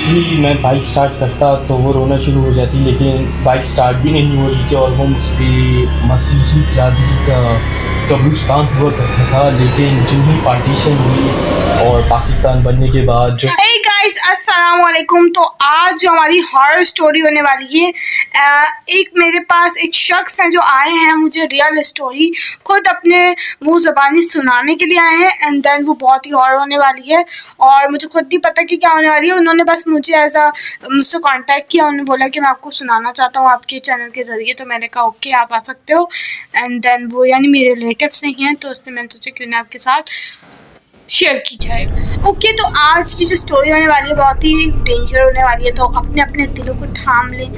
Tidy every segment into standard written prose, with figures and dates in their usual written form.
जैसे ही मैं bike start करता तो वो रोना शुरू हो जाती, लेकिन बाइक स्टार्ट भी नहीं हो रही थी और वो मुझसे मसीही बिरादरी का कब्रिस्तान हुआ करता था। लेकिन जो ही पार्टीशन हुई और पाकिस्तान बनने के बाद जो हे गाइस, अस्सलाम वालेकुम। तो आज जो हमारी हॉरर स्टोरी होने वाली है, एक मेरे पास एक शख्स हैं जो आए हैं मुझे रियल स्टोरी खुद अपने मुंह ज़बानी सुनाने के लिए आए हैं। एंड देन वो बहुत ही हॉरर होने वाली है और मुझे खुद नहीं पता कि क्या होने वाली है। उन्होंने बस मुझे मुझसे कांटेक्ट किया, उन्होंने बोला कि मैं आपको सुनाना चाहता हूँ आपके चैनल के ज़रिए। तो मैंने कहा ओके, आप आ सकते हो। एंड देन वो यानी मेरे रिलेटिव से ही हैं, तो उसने मैंने सोचा क्यों ना आपके साथ शेयर की जाए। ओके, तो आज की जो स्टोरी होने वाली है बहुत ही डेंजर होने वाली है, तो अपने अपने दिलों को थाम लें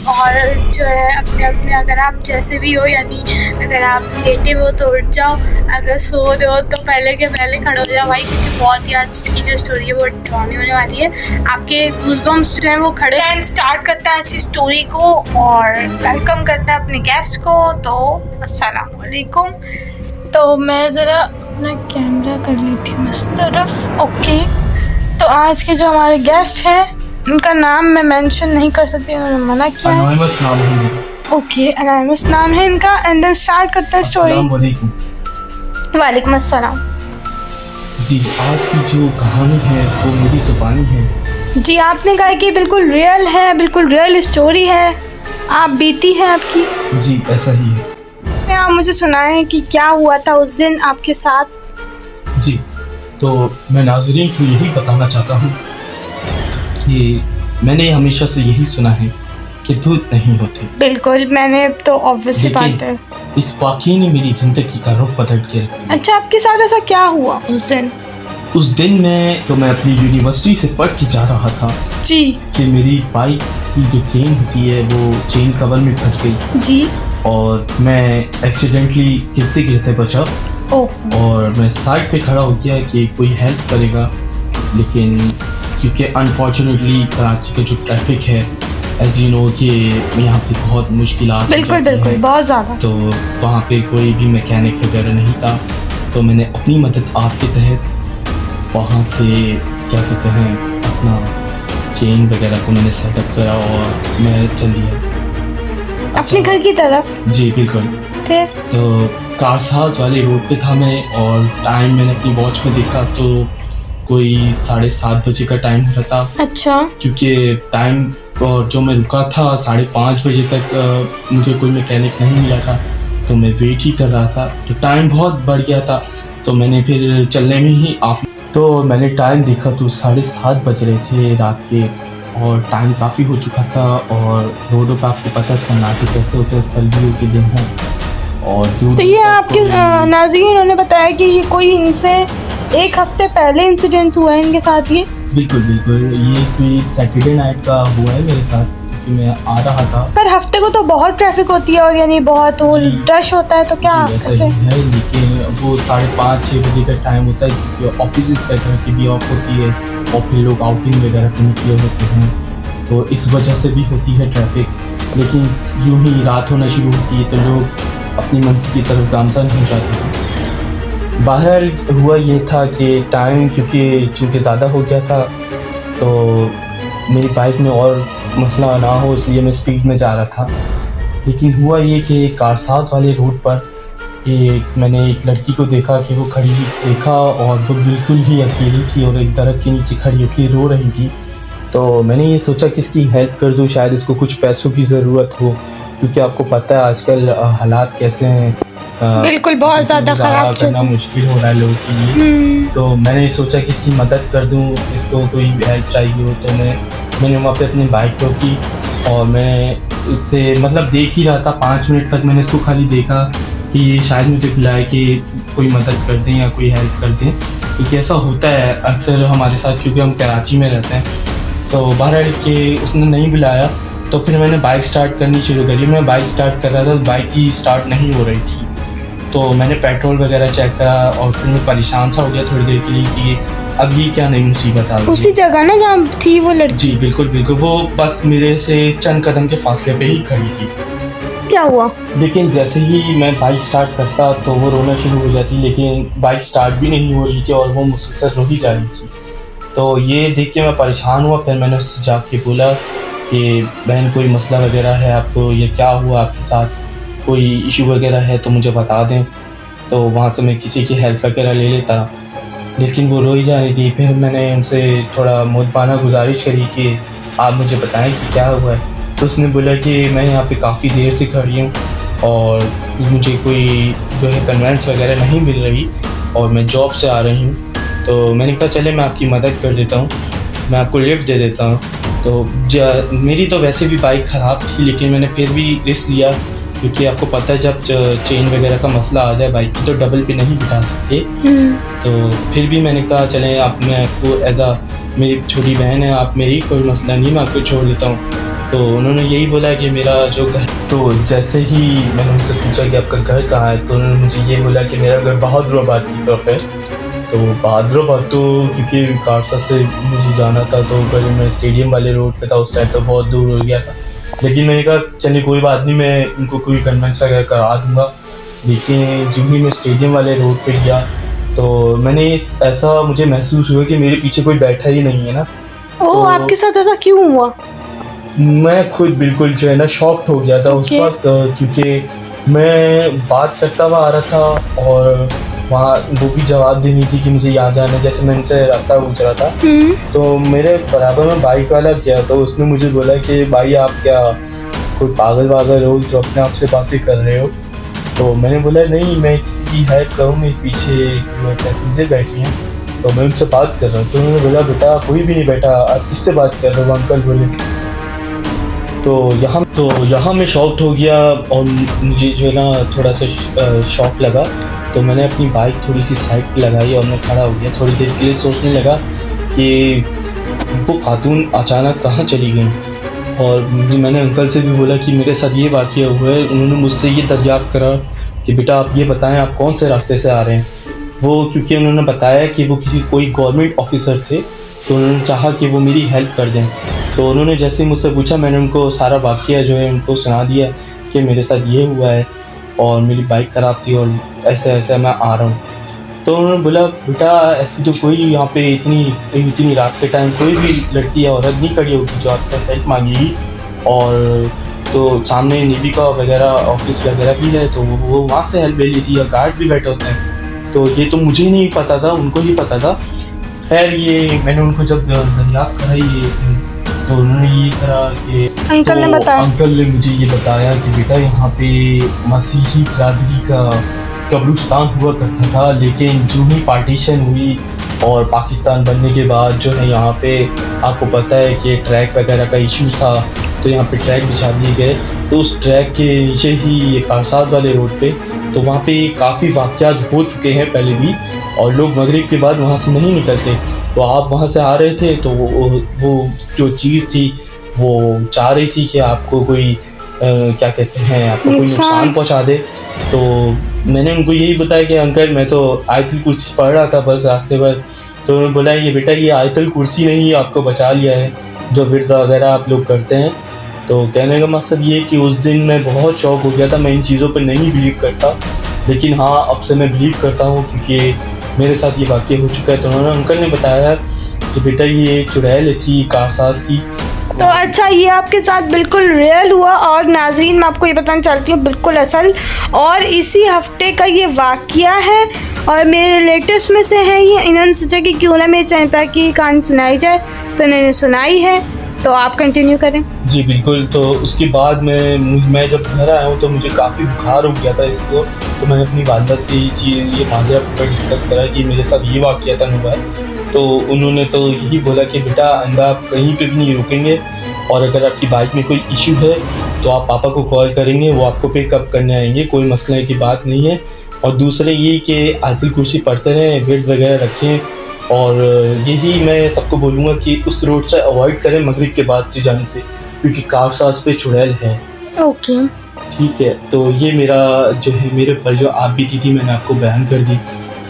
और जो है अपने अपने, अगर आप जैसे भी हो, यानी अगर आप लेटे हुए हो तो उठ जाओ, अगर सो रहे हो तो पहले के पहले खड़े हो जाओ भाई, क्योंकि बहुत ही आज की जो स्टोरी है वो डरावनी होने वाली है। आपके गूज़बम्स जो हैं वो खड़े हैं। स्टार्ट करते हैं आज की स्टोरी को और वेलकम करते हैं अपने गेस्ट को। तो अस्सलाम वालेकुम। तो मैं ज़रा अपना कैमरा कर लेती हूँ इस तरफ। ओके, तो आज के जो हमारे गेस्ट हैं उनका नाम मैं मेंशन नहीं कर सकती, उन्होंने मना किया है। अनोनिमस नाम है। ओके, अनोनिमस नाम है इनका। एंड देन स्टार्ट करते हैं स्टोरी। अस्सलाम वालेकुम। वालेकुम अस्सलाम। जी, आज की जो कहानी है वो मेरी ज़ुबानी है। जी, आपने कहा कि बिल्कुल रियल है, बिल्कुल रियल स्टोरी है, आप बीती है आपकी। जी, ऐसा ही है। आप मुझे सुनाएं कि क्या हुआ था उस दिन आपके साथ। जी, तो मैं नाज़रीन को यही बताना चाहता हूँ कि मैंने हमेशा से यही सुना है कि भूत नहीं होते। बिल्कुल, मैंने तो ऑब्वियसली बात है। इस वाक़ये ने मेरी ज़िंदगी का रुख बदल के रख दिया। अच्छा, आपके साथ ऐसा क्या हुआ उस दिन? उस दिन मैं अपनी यूनिवर्सिटी से पढ़ के जा रहा था जी कि मेरी बाइक की जो चेन होती है वो चेन कवर में फंस गई जी। और मैं एक्सीडेंटली गिरते गिरते बचा। ओह, और मैं साइड पे खड़ा हो गया कि कोई हेल्प करेगा, लेकिन क्योंकि अनफॉर्चुनेटली कराची का जो ट्रैफिक है एज यू नो कि यहाँ पे बहुत मुश्किलात बिल्कुल बिल्कुल, बहुत ज़्यादा। तो वहाँ पे कोई भी मैकेनिक वगैरह नहीं था। तो मैंने अपनी मदद आपके तहत वहाँ से क्या कहते हैं अपना चेन वगैरह को मैंने सेटअप करा और मैं चल दिया अपने घर की तरफ। जी बिल्कुल। फिर तो कारसाज वाले रोड पे था मैं और टाइम मैंने अपनी वॉच में देखा तो कोई 7:30 बजे का टाइम हो रहा था। अच्छा, क्योंकि टाइम और जो मैं रुका था 5:30 बजे तक मुझे कोई मैकेनिक नहीं मिला था, तो मैं वेट ही कर रहा था। तो टाइम बहुत बढ़ गया था, तो मैंने फिर चलने में ही तो मैंने टाइम देखा तो 7:30 बज रहे थे रात के और टाइम काफ़ी हो चुका था। और रोडों पर आपको पता है सन्नाटे कैसे होते हैं, सर्दियों के दिन हैं और तो ये आपके नाज़रीन उन्होंने बताया कि ये कोई इनसे एक हफ्ते पहले इंसिडेंट हुआ है इनके साथ। ये बिल्कुल बिल्कुल, ये कोई सैटरडे नाइट का हुआ है मेरे साथ क्योंकि मैं आ रहा था। पर हफ्ते को तो बहुत ट्रैफिक होती है और यानी बहुत वो रश होता है, तो क्या ऐसा ही है, लेकिन वो 5:30-6 बजे का टाइम होता है क्योंकि ऑफिस वगैरह की भी ऑफ होती है और फिर लोग आउटिंग वगैरह पे निकले होते हैं, तो इस वजह से भी होती है ट्रैफिक। लेकिन यूँ ही रात होना शुरू होती है तो लोग अपनी मंजिल की तरफ गामज़न हो जाते हैं। बहरहाल हुआ ये था कि टाइम चूँकि ज़्यादा हो गया था तो मेरी बाइक में और मसला ना हो इसलिए मैं स्पीड में जा रहा था। लेकिन हुआ ये कि कारसाज वाले रोड पर मैंने एक लड़की को देखा कि वो खड़ी देखा और वो बिल्कुल ही अकेली थी और एक दरख्त के नीचे खड़ी होकर रो रही थी। तो मैंने ये सोचा कि इसकी हेल्प कर दूँ, शायद इसको कुछ पैसों की ज़रूरत हो, क्योंकि आपको पता है आजकल हालात कैसे हैं। बिल्कुल बहुत ज़्यादा ख़राब करना मुश्किल हो रहा है लोगों के लिए। तो मैंने सोचा कि इसकी मदद कर दूँ, इसको कोई हेल्प चाहिए हो। तो मैंने वहाँ पे अपनी बाइक रोकी और मैं उससे देख ही रहा था 5 मिनट तक। मैंने इसको खाली देखा कि ये शायद मुझे बुलाए कि कोई मदद कर दें या कोई हेल्प कर दें, क्योंकि ऐसा होता है अक्सर हमारे साथ क्योंकि हम कराची में रहते हैं। तो बहरहाल कि उसने नहीं बुलाया तो फिर मैंने बाइक स्टार्ट करनी शुरू करी। मैं बाइक स्टार्ट कर रहा था तो बाइक की स्टार्ट नहीं हो रही थी, तो मैंने पेट्रोल वगैरह चेक करा और फिर मैं परेशान सा हो गया थोड़ी देर के लिए कि अब ये क्या नई मुसीबत आ गई। उसी जगह ना जहाँ थी वो लड़की? जी बिल्कुल बिल्कुल, वो बस मेरे से चंद कदम के फासले पे ही खड़ी थी। क्या हुआ? लेकिन जैसे ही मैं बाइक स्टार्ट करता तो वो रोना शुरू हो जाती, लेकिन बाइक स्टार्ट भी नहीं हो रही थी और वो मुसलसल रो ही जा रही थी। तो ये देख के मैं परेशान हुआ। फिर मैंने उससे जाके बोला कि बहन कोई मसला वगैरह है आपको, ये क्या हुआ आपके साथ, कोई इशू वगैरह है तो मुझे बता दें। तो वहाँ से मैं किसी की हेल्प वगैरह ले लेता, लेकिन वो रो ही जा रही थी। फिर मैंने उनसे थोड़ा मुद्दाना गुजारिश करी कि आप मुझे बताएं कि क्या हुआ है। तो उसने बोला कि मैं यहाँ पे काफ़ी देर से खड़ी हूँ और मुझे कोई जो है कन्वेंस वगैरह नहीं मिल रही और मैं जॉब से आ रही हूँ। तो मैंने कहा चले मैं आपकी मदद कर देता हूँ, मैं आपको लिफ्ट दे देता हूँ। तो मेरी तो वैसे भी बाइक ख़राब थी, लेकिन मैंने फिर भी रिस्क लिया, क्योंकि आपको पता है जब चेन वगैरह का मसला आ जाए बाइक की तो डबल पे नहीं बिठा सकते। तो फिर भी मैंने कहा चलें आप, मैं आपको एज आ मेरी छोटी बहन है, आप मेरी कोई मसला नहीं, मैं आपको छोड़ देता हूँ। तो उन्होंने यही बोला कि मेरा जो घर, तो जैसे ही मैंने उनसे पूछा कि आपका घर कहाँ है, तो उन्होंने मुझे ये बोला कि मेरा घर बहादुराबाद की तरफ है। तो बहादुराबाद तो क्योंकि कारसा से मुझे जाना था, तो अगर मैं स्टेडियम वाले रोड पे था उस टाइम तो बहुत दूर हो गया था। लेकिन मैंने कहा चलिए कोई बात नहीं, मैं उनको कोई कन्वेंस वगैरह करा दूँगा। लेकिन जब भी मैं स्टेडियम वाले रोड पे गया तो मैंने ऐसा मुझे महसूस हुआ कि मेरे पीछे कोई बैठा ही नहीं है ना। ओह, आपके साथ ऐसा क्यों हुआ? मैं खुद बिल्कुल जो है ना शॉक्ड हो गया था उस वक्त, क्योंकि मैं बात करता हुआ आ रहा था और वहाँ वो भी जवाब दे रही थी कि मुझे यहाँ जाना है। जैसे मैं उनसे रास्ता पूछ रहा था तो मेरे बराबर में बाइक वाला गया, तो उसने मुझे बोला कि भाई आप क्या कोई पागल वागल हो जो अपने आप से बातें कर रहे हो। तो मैंने बोला नहीं, मैं किसी की हेल्प करूँ, मेरे पीछे जो पैसेंजर बैठी हैं तो मैं उनसे बात कर रहा हूँ। तो उन्होंने बोला बेटा कोई भी नहीं बैठा, आप किससे बात कर रहे हो, अंकल बोले। तो यहाँ मैं शॉक्ड हो गया और मुझे जो है ना थोड़ा सा शॉक लगा। तो मैंने अपनी बाइक थोड़ी सी साइड पे लगाई और मैं खड़ा हो गया। थोड़ी देर के लिए सोचने लगा कि वो खातून अचानक कहाँ चली गई। और मैंने अंकल से भी बोला कि मेरे साथ ये वाक़या हुआ है। उन्होंने मुझसे ये दरियाफ़्त करा कि बेटा आप ये बताएं आप कौन से रास्ते से आ रहे हैं। वो क्योंकि उन्होंने बताया कि वो कोई गवर्नमेंट ऑफिसर थे, तो उन्होंने चाहा कि वो मेरी हेल्प कर दें। तो उन्होंने जैसे ही मुझसे पूछा मैंने उनको सारा वाक़या जो है उनको सुना दिया कि मेरे साथ ये हुआ है और मेरी बाइक ख़राब थी और ऐसे ऐसे मैं आ रहा हूँ। तो उन्होंने बोला बेटा ऐसी तो कोई यहाँ पे इतनी रात के टाइम कोई भी लड़की या औरत नहीं खड़ी होगी जो आपसे हेल्प मांगेगी। और तो सामने नेवी का वगैरह ऑफिस वगैरह भी है, तो वो वहाँ से हेल्प ले ली थी या गार्ड भी बैठे होते हैं। तो ये तो मुझे नहीं पता था, उनको ही पता था। खैर ये मैंने उनको जब दरियाफ्त कराई तो उन्होंने ये करा कि अंकल ने बताया, अंकल ने मुझे ये बताया कि बेटा यहाँ पे मसीही बिरादरी का कब्रिस्तान हुआ करता था, लेकिन जो ही पार्टीशन हुई और पाकिस्तान बनने के बाद जो है यहाँ पे आपको पता है कि ट्रैक वगैरह का इशू था, तो यहाँ पे ट्रैक बिछा दिए गए। तो उस ट्रैक के नीचे ही ये कारसाज वाले रोड पे, तो वहाँ पे काफ़ी वाक़यात हो चुके हैं पहले भी और लोग मगरिब के बाद वहाँ से नहीं निकलते। तो आप वहाँ से आ रहे थे तो वो जो चीज़ थी वो चाह रही थी कि आपको कोई क्या कहते हैं आपको कोई नुकसान पहुँचा दे। तो मैंने उनको यही बताया कि अंकल मैं तो आयतुल कुर्सी पढ़ रहा था बस रास्ते पर। तो उन्होंने बोला ये बेटा ये आयतुल कुर्सी नहीं आपको बचा लिया है जो विर्द वगैरह आप लोग करते हैं। तो कहने का मकसद ये कि उस दिन मैं बहुत शौक हो गया था, मैं इन चीज़ों पर नहीं बिलीव करता, लेकिन हाँ अब से मैं बिलीव करता हूँ क्योंकि मेरे साथ ये वाक़या हो चुका है। तो उन्होंने अंकल ने बताया कि बेटा ये चुड़ैल थी कारसाज की। तो अच्छा ये आपके साथ बिल्कुल रियल हुआ और नाज़रीन मैं आपको ये बताना चाहती हूँ बिल्कुल असल, और इसी हफ्ते का ये वाक़या है और मेरे रिलेटिव्स में से हैं ये। इन्होंने सोचा कि क्यों ना मेरे चैनल पर की कहानी सुनाई जाए, तो इन्होंने सुनाई है। तो आप कंटिन्यू करें। जी बिल्कुल। तो उसके बाद मैं जब घर आया हूँ तो मुझे काफ़ी बुखार हो गया था इसको। तो मैंने अपनी वालदा से ये माजरा पर डिस्कस करा कि मेरे साथ ये वाक़या हुआ है। तो उन्होंने तो यही बोला कि बेटा आइंदा आप कहीं पे भी नहीं रुकेंगे और अगर आपकी बाइक में कोई इशू है तो आप पापा को कॉल करेंगे, वो आपको पिकअप करने आएंगे, कोई मसले की बात नहीं है। और दूसरे ये कि आयतुल कुर्सी पढ़ते रहें, बेड वगैरह रखें, और यही मैं सबको बोलूँगा कि उस रोड से अवॉइड करें मगरिब के बाद से जाने से, क्योंकि कारसाज पे चुड़ैल है। ओके ठीक है। तो ये मेरा जो है मेरे पर जो आप बीती थी मैंने आपको बयान कर दी,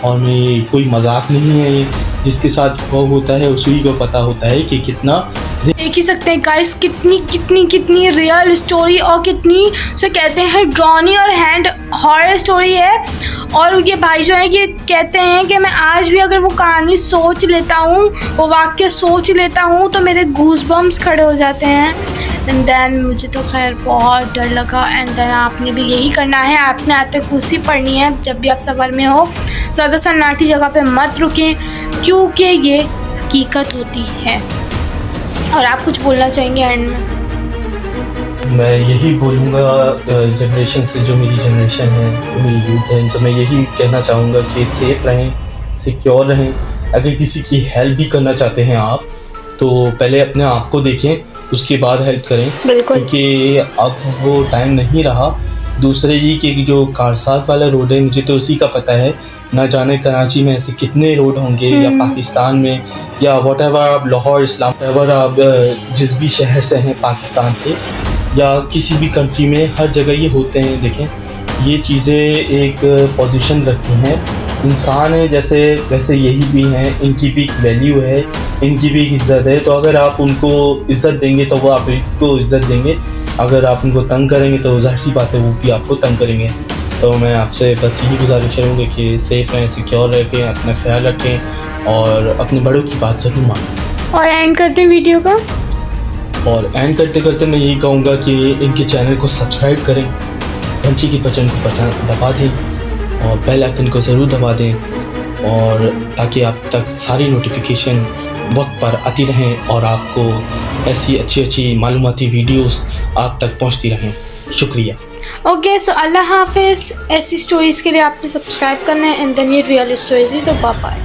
और मैं कोई मजाक नहीं है ये, जिसके साथ हुआ होता है उसी को पता होता है कि कितना देख ही सकते हैं गाइस कितनी कितनी कितनी रियल स्टोरी और कितनी उसे कहते हैं ड्रॉनी और हैंड हॉरर स्टोरी है। और ये भाई जो है ये कहते हैं कि मैं आज भी अगर वो कहानी सोच लेता हूँ, वो वाक्य सोच लेता हूँ तो मेरे गूज़बम्स खड़े हो जाते हैं। एंड देन मुझे तो खैर बहुत डर लगा। एंड देन आपने भी यही करना है, आपने आयत कुर्सी पढ़नी है जब भी आप सफ़र में हो। ज़्यादा सन्नाटी जगह पे मत रुकें क्योंकि ये हकीकत होती है। और आप कुछ बोलना चाहेंगे एंड में? मैं यही बोलूँगा जनरेशन से, जो मेरी जनरेशन है, जो मेरी यूथ है, इनसे मैं यही कहना चाहूँगा कि सेफ़ रहें, सिक्योर रहें। अगर किसी की हेल्प भी करना चाहते हैं आप, तो पहले अपने आप को देखें, उसके बाद हेल्प करें। बिल्कुल। क्योंकि अब वो टाइम नहीं रहा। दूसरे ये कि जो कारसात वाला रोड है, मुझे तो उसी का पता है, ना जाने कराची में ऐसे कितने रोड होंगे, या पाकिस्तान में, या वॉटेवर आप लाहौर, इस्लामाबाद, आप जिस भी शहर से हैं पाकिस्तान के, या किसी भी कंट्री में, हर जगह ये होते हैं। देखें, ये चीज़ें एक पोजीशन रखती हैं। इंसान है जैसे वैसे यही भी हैं, इनकी भी एक वैल्यू है, इनकी भी एक इज़्ज़त है। तो अगर आप उनको इज़्ज़त देंगे तो वो आपको इज़्ज़त देंगे, अगर आप उनको तंग करेंगे तो ज़ाहिर सी बात है वो भी आपको तंग करेंगे। तो मैं आपसे बस यही गुजारिश करूँगा कि सेफ़ रहें, सिक्योर रखें, अपना ख्याल रखें और अपने बड़ों की बात ज़रूर मानें। और एंड करते हैं वीडियो का। और एंड करते करते मैं यही कहूँगा कि इनके चैनल को सब्सक्राइब करें, घंटी की बटन को दबा दें और बेल आइकन को ज़रूर दबा दें, और ताकि आप तक सारी नोटिफिकेशन वक्त पर आती रहें और आपको ऐसी अच्छी अच्छी मालूमाती वीडियोस आप तक पहुंचती रहें। शुक्रिया। ओके, सो अल्लाह हाफिज़। ऐसी स्टोरीज़ के लिए आपने सब्सक्राइब करना है। एंड देन ये रियल स्टोरीज़ ही, तो बाय बाय।